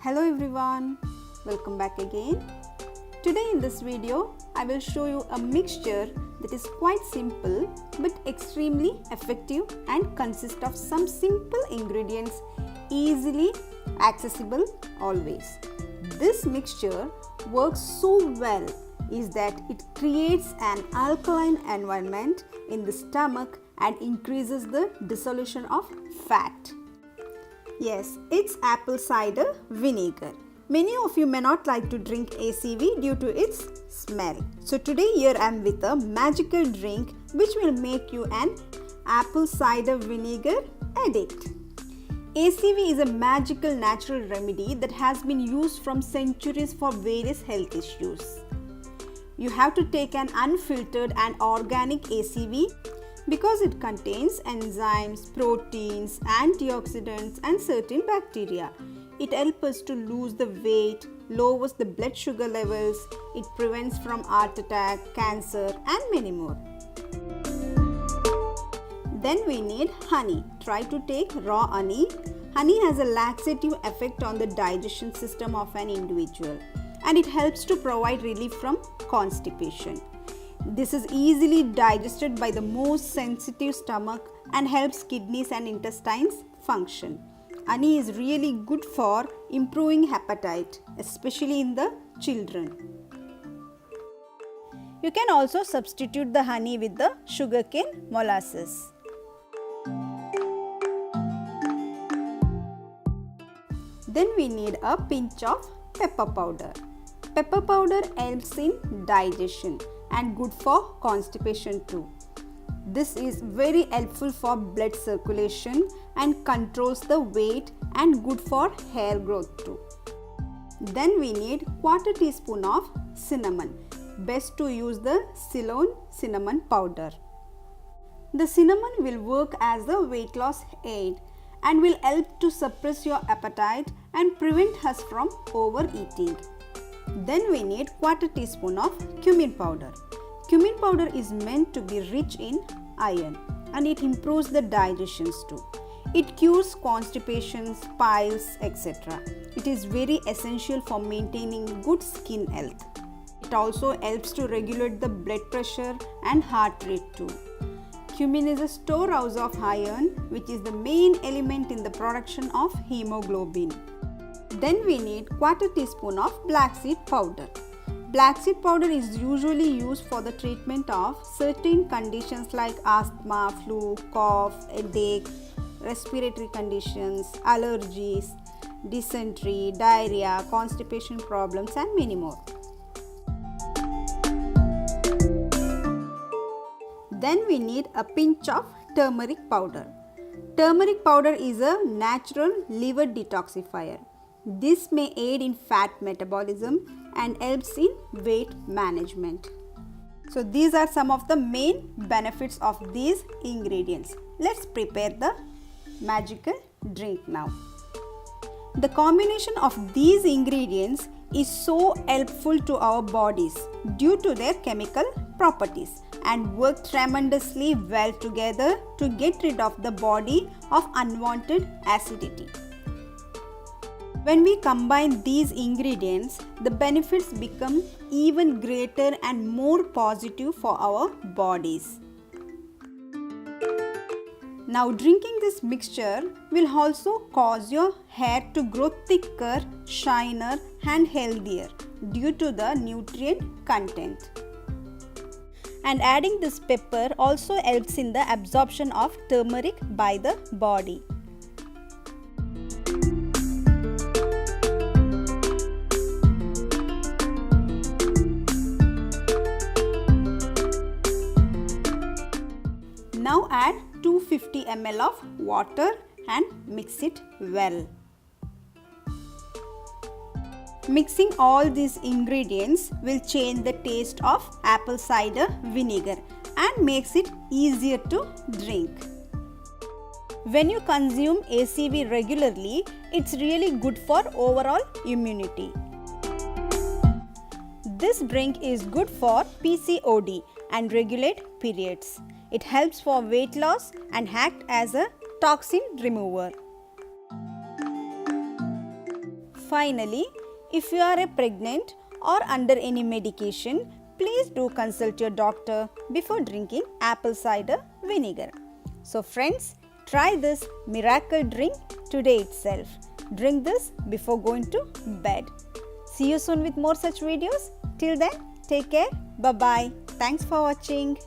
Hello everyone, welcome back again. Today in this video, I will show you a mixture that is quite simple but extremely effective and consists of some simple ingredients easily accessible always. This mixture works so well is that it creates an alkaline environment in the stomach and increases the dissolution of fat. Yes, it's apple cider vinegar. Many of you may not like to drink ACV due to its smell. So today here I am with a magical drink which will make you an apple cider vinegar addict. ACV is a magical natural remedy that has been used from centuries for various health issues. You have to take an unfiltered and organic ACV because it contains enzymes, proteins, antioxidants and certain bacteria. It helps us to lose the weight, lowers the blood sugar levels, it prevents from heart attack, cancer and many more. Then we need honey. Try to take raw honey. Honey has a laxative effect on the digestion system of an individual and it helps to provide relief from constipation. This is easily digested by the most sensitive stomach and helps kidneys and intestines function. Honey is really good for improving appetite, especially in the children. You can also substitute the honey with the sugarcane molasses. Then we need a pinch of pepper powder. Pepper powder helps in digestion and good for constipation too. This is very helpful for blood circulation and controls the weight and good for hair growth too. Then we need 1/4 teaspoon of cinnamon. Best to use the CYLON cinnamon powder. The cinnamon will work as a weight loss aid and will help to suppress your appetite and prevent us from overeating. Then we need 1/4 teaspoon of cumin powder. Cumin powder is meant to be rich in iron and it improves the digestions too. It cures constipations, piles, etc. It is very essential for maintaining good skin health. It also helps to regulate the blood pressure and heart rate too. Cumin is a storehouse of iron which is the main element in the production of hemoglobin. Then we need 1/4 teaspoon of black seed powder. Black seed powder is usually used for the treatment of certain conditions like asthma, flu, cough, headache, respiratory conditions, allergies, dysentery, diarrhea, constipation problems and many more. Then we need a pinch of turmeric powder. Turmeric powder is a natural liver detoxifier. This may aid in fat metabolism and helps in weight management. So these are some of the main benefits of these ingredients. Let's prepare the magical drink now. The combination of these ingredients is so helpful to our bodies due to their chemical properties and work tremendously well together to get rid of the body of unwanted acidity. When we combine these ingredients, the benefits become even greater and more positive for our bodies. Now drinking this mixture will also cause your hair to grow thicker, shiner and healthier due to the nutrient content. And adding this pepper also helps in the absorption of turmeric by the body. Now add 250 ml of water and mix it well. Mixing all these ingredients will change the taste of apple cider vinegar and makes it easier to drink. When you consume ACV regularly, it's really good for overall immunity. This drink is good for PCOD and regulate periods. It helps for weight loss and act as a toxin remover. Finally, if you are pregnant or under any medication, please do consult your doctor before drinking apple cider vinegar. So friends, try this miracle drink today itself. Drink this before going to bed. See you soon with more such videos. Till then, take care. Bye-bye. Thanks for watching.